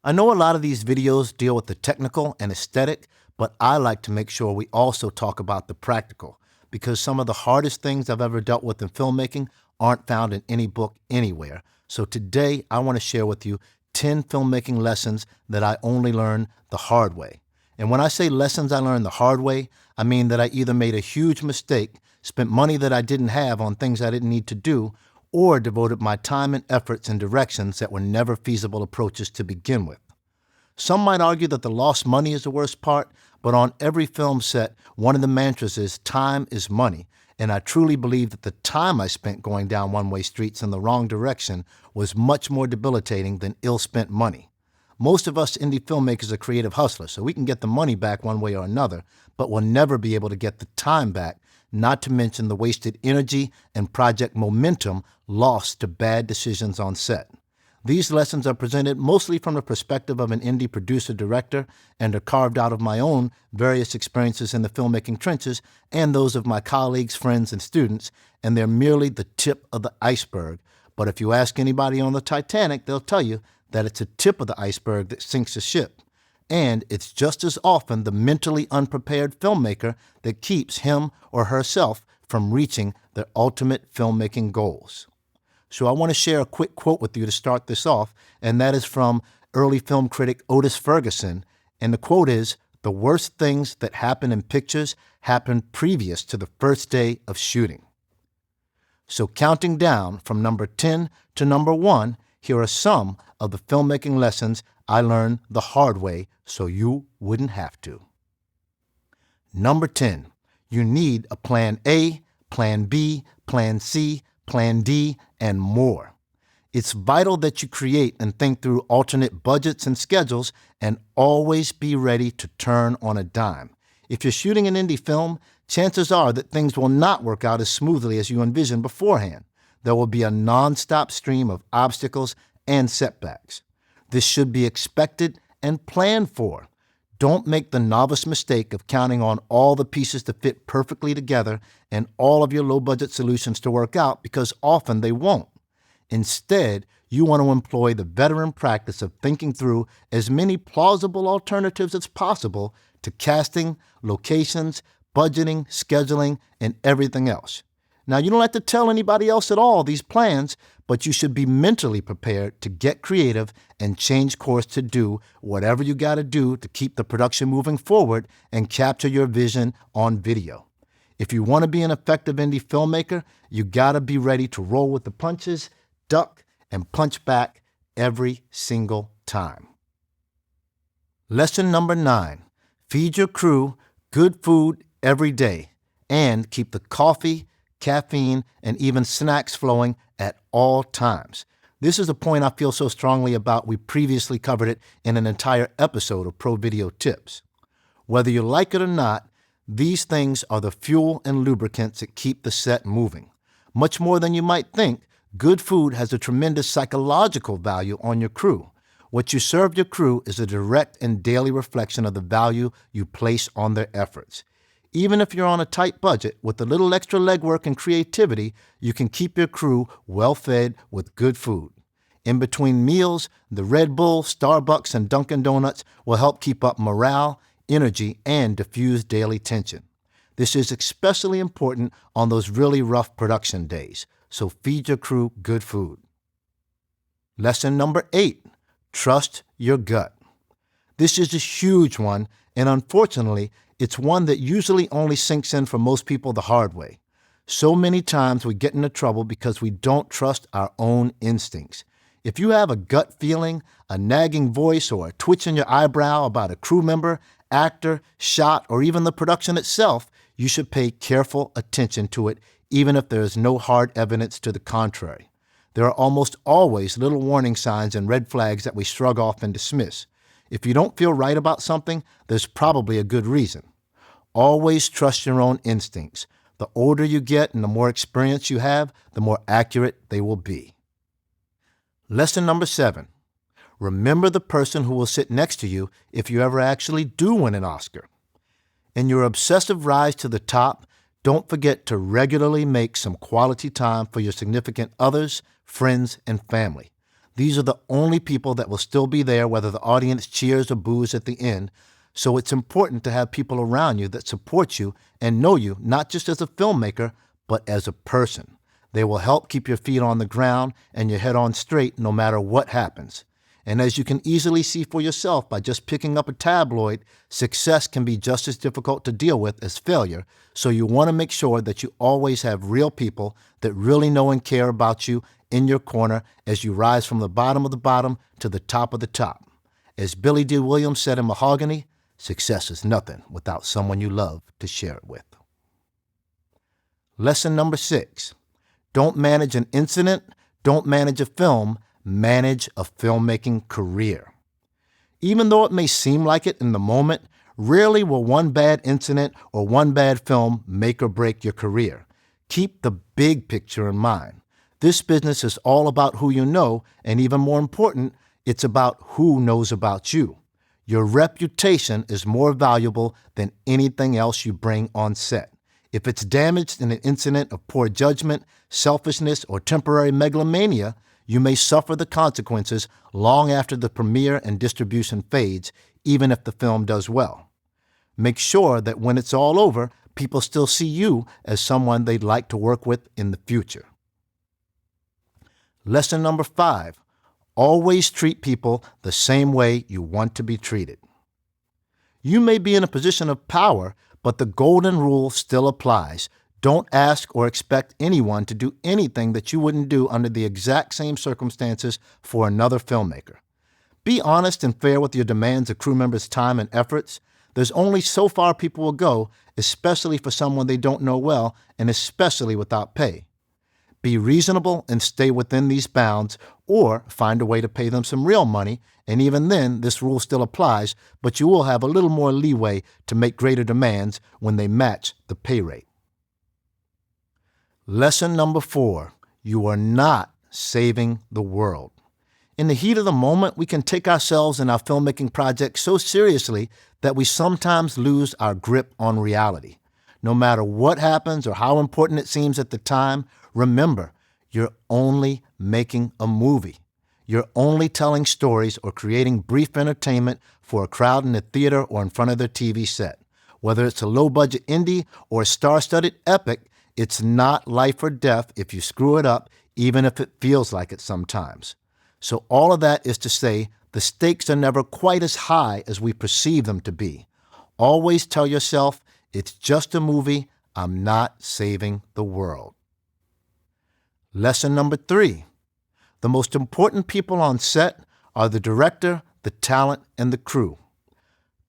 I know a lot of these videos deal with the technical and aesthetic, but I like to make sure we also talk about the practical, because some of the hardest things I've ever dealt with in filmmaking aren't found in any book anywhere. So today I want to share with you 10 filmmaking lessons that I only learned the hard way. And when I say lessons I learned the hard way, I mean that I either made a huge mistake, spent money that I didn't have on things I didn't need to do, or devoted my time and efforts in directions that were never feasible approaches to begin with. Some might argue that the lost money is the worst part, but on every film set, one of the mantras is time is money, and I truly believe that the time I spent going down one-way streets in the wrong direction was much more debilitating than ill-spent money. Most of us indie filmmakers are creative hustlers, so we can get the money back one way or another, but we'll never be able to get the time back, not to mention the wasted energy and project momentum lost to bad decisions on set. These lessons are presented mostly from the perspective of an indie producer-director and are carved out of my own various experiences in the filmmaking trenches and those of my colleagues, friends, and students, and they're merely the tip of the iceberg. But if you ask anybody on the Titanic, they'll tell you that it's a tip of the iceberg that sinks a ship. And it's just as often the mentally unprepared filmmaker that keeps him or herself from reaching their ultimate filmmaking goals. So I want to share a quick quote with you to start this off, and that is from early film critic Otis Ferguson. And the quote is, "The worst things that happen in pictures happen previous to the first day of shooting." So counting down from number 10 to number 1, here are some of the filmmaking lessons I learned the hard way so you wouldn't have to. Number 10, you need a plan A, plan B, plan C, plan D, and more. It's vital that you create and think through alternate budgets and schedules and always be ready to turn on a dime. If you're shooting an indie film, chances are that things will not work out as smoothly as you envisioned beforehand. There will be a non-stop stream of obstacles and setbacks. This should be expected and planned for. Don't make the novice mistake of counting on all the pieces to fit perfectly together and all of your low-budget solutions to work out, because often they won't. Instead, you want to employ the veteran practice of thinking through as many plausible alternatives as possible to casting, locations, budgeting, scheduling, and everything else. Now, you don't have to tell anybody else at all these plans, but you should be mentally prepared to get creative and change course to do whatever you got to do to keep the production moving forward and capture your vision on video. If you want to be an effective indie filmmaker, you got to be ready to roll with the punches, duck, and punch back every single time. Lesson number 9, feed your crew good food every day and keep the coffee, caffeine, and even snacks flowing at all times. This is a point I feel so strongly about. We previously covered it in an entire episode of Pro Video Tips. Whether you like it or not, these things are the fuel and lubricants that keep the set moving. Much more than you might think, good food has a tremendous psychological value on your crew. What you serve your crew is a direct and daily reflection of the value you place on their efforts. Even if you're on a tight budget, with a little extra legwork and creativity, you can keep your crew well-fed with good food. In between meals, the Red Bull, Starbucks, and Dunkin' Donuts will help keep up morale, energy, and diffuse daily tension. This is especially important on those really rough production days, so feed your crew good food. Lesson number 8, trust your gut. This is a huge one, and unfortunately, it's one that usually only sinks in for most people the hard way. So many times we get into trouble because we don't trust our own instincts. If you have a gut feeling, a nagging voice, or a twitch in your eyebrow about a crew member, actor, shot, or even the production itself, you should pay careful attention to it, even if there is no hard evidence to the contrary. There are almost always little warning signs and red flags that we shrug off and dismiss. If you don't feel right about something, there's probably a good reason. Always trust your own instincts. The older you get and the more experience you have, the more accurate they will be. Lesson number 7. Remember the person who will sit next to you if you ever actually do win an Oscar. In your obsessive rise to the top, don't forget to regularly make some quality time for your significant others, friends, and family. These are the only people that will still be there whether the audience cheers or boos at the end, so it's important to have people around you that support you and know you not just as a filmmaker, but as a person. They will help keep your feet on the ground and your head on straight no matter what happens. And as you can easily see for yourself by just picking up a tabloid, success can be just as difficult to deal with as failure, so you want to make sure that you always have real people that really know and care about you in your corner as you rise from the bottom of the bottom to the top of the top. As Billy D. Williams said in Mahogany, success is nothing without someone you love to share it with. Lesson number 6. Don't manage an incident, don't manage a film, manage a filmmaking career. Even though it may seem like it in the moment, rarely will one bad incident or one bad film make or break your career. Keep the big picture in mind. This business is all about who you know, and even more important, it's about who knows about you. Your reputation is more valuable than anything else you bring on set. If it's damaged in an incident of poor judgment, selfishness, or temporary megalomania, you may suffer the consequences long after the premiere and distribution fades, even if the film does well. Make sure that when it's all over, people still see you as someone they'd like to work with in the future. Lesson number 5. Always treat people the same way you want to be treated. You may be in a position of power, but the golden rule still applies. Don't ask or expect anyone to do anything that you wouldn't do under the exact same circumstances for another filmmaker. Be honest and fair with your demands of crew members' time and efforts. There's only so far people will go, especially for someone they don't know well, and especially without pay. Be reasonable and stay within these bounds, or find a way to pay them some real money, and even then this rule still applies, but you will have a little more leeway to make greater demands when they match the pay rate. Lesson number 4. You are not saving the world. In the heat of the moment, we can take ourselves and our filmmaking projects so seriously that we sometimes lose our grip on reality. No matter what happens or how important it seems at the time, remember, you're only making a movie. You're only telling stories or creating brief entertainment for a crowd in the theater or in front of their TV set. Whether it's a low-budget indie or a star-studded epic, it's not life or death if you screw it up, even if it feels like it sometimes. So all of that is to say, the stakes are never quite as high as we perceive them to be. Always tell yourself, it's just a movie, I'm not saving the world. Lesson number 3. The most important people on set are the director, the talent, and the crew.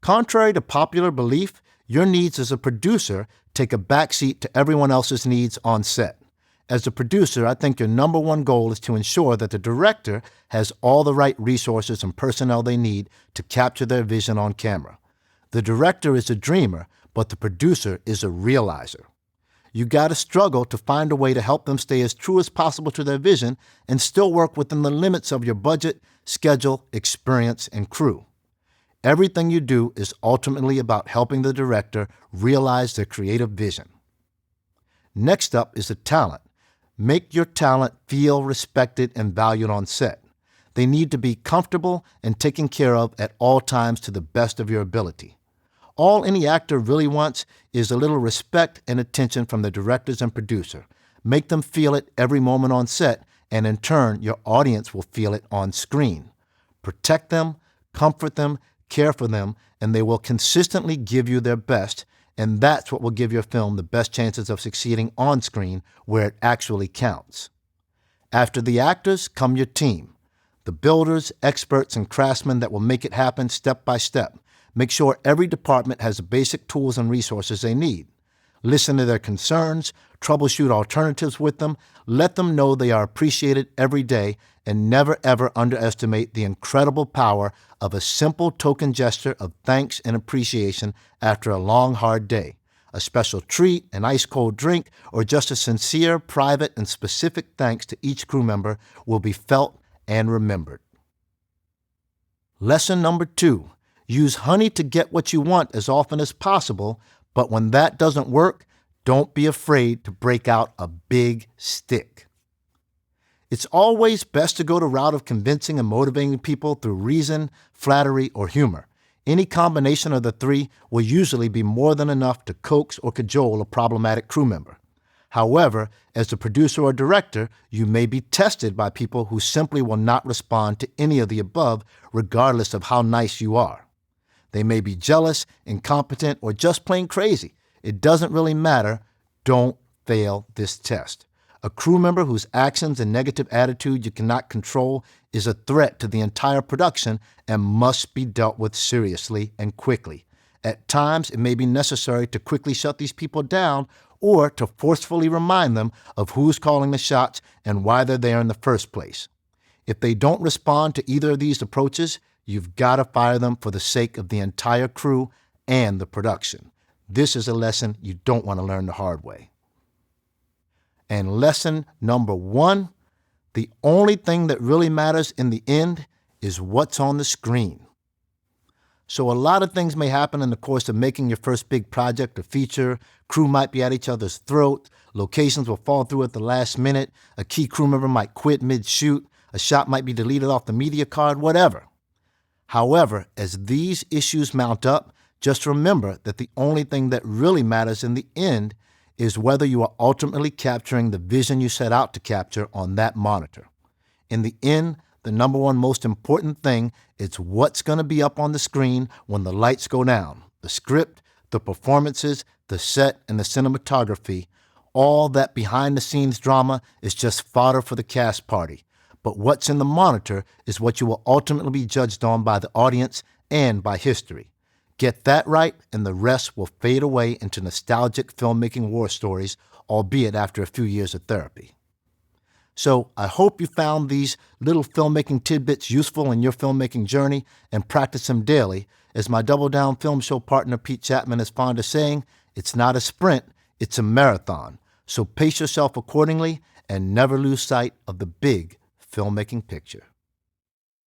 Contrary to popular belief, your needs as a producer take a backseat to everyone else's needs on set. As a producer, I think your number one goal is to ensure that the director has all the right resources and personnel they need to capture their vision on camera. The director is a dreamer, but the producer is a realizer. You gotta struggle to find a way to help them stay as true as possible to their vision and still work within the limits of your budget, schedule, experience, and crew. Everything you do is ultimately about helping the director realize their creative vision. Next up is the talent. Make your talent feel respected and valued on set. They need to be comfortable and taken care of at all times to the best of your ability. All any actor really wants is a little respect and attention from the directors and producer. Make them feel it every moment on set, and in turn, your audience will feel it on screen. Protect them, comfort them, care for them, and they will consistently give you their best, and that's what will give your film the best chances of succeeding on screen where it actually counts. After the actors come your team, the builders, experts, and craftsmen that will make it happen step by step. Make sure every department has the basic tools and resources they need. Listen to their concerns, troubleshoot alternatives with them, let them know they are appreciated every day, and never ever underestimate the incredible power of a simple token gesture of thanks and appreciation after a long, hard day. A special treat, an ice-cold drink, or just a sincere, private, and specific thanks to each crew member will be felt and remembered. Lesson number 2. Use honey to get what you want as often as possible, but when that doesn't work, don't be afraid to break out a big stick. It's always best to go the route of convincing and motivating people through reason, flattery, or humor. Any combination of the three will usually be more than enough to coax or cajole a problematic crew member. However, as a producer or director, you may be tested by people who simply will not respond to any of the above, regardless of how nice you are. They may be jealous, incompetent, or just plain crazy. It doesn't really matter. Don't fail this test. A crew member whose actions and negative attitude you cannot control is a threat to the entire production and must be dealt with seriously and quickly. At times, it may be necessary to quickly shut these people down or to forcefully remind them of who's calling the shots and why they're there in the first place. If they don't respond to either of these approaches, you've got to fire them for the sake of the entire crew and the production. This is a lesson you don't want to learn the hard way. And lesson number 1, the only thing that really matters in the end is what's on the screen. So a lot of things may happen in the course of making your first big project or feature. Crew might be at each other's throats. Locations will fall through at the last minute. A key crew member might quit mid-shoot. A shot might be deleted off the media card, whatever. However, as these issues mount up, just remember that the only thing that really matters in the end is whether you are ultimately capturing the vision you set out to capture on that monitor. In the end, the number one most important thing is what's going to be up on the screen when the lights go down. The script, the performances, the set, and the cinematography. All that behind-the-scenes drama is just fodder for the cast party. But what's in the monitor is what you will ultimately be judged on by the audience and by history. Get that right, and the rest will fade away into nostalgic filmmaking war stories, albeit after a few years of therapy. So I hope you found these little filmmaking tidbits useful in your filmmaking journey and practice them daily. As my Double Down Film Show partner Pete Chapman is fond of saying, it's not a sprint, it's a marathon. So pace yourself accordingly and never lose sight of the big filmmaking picture.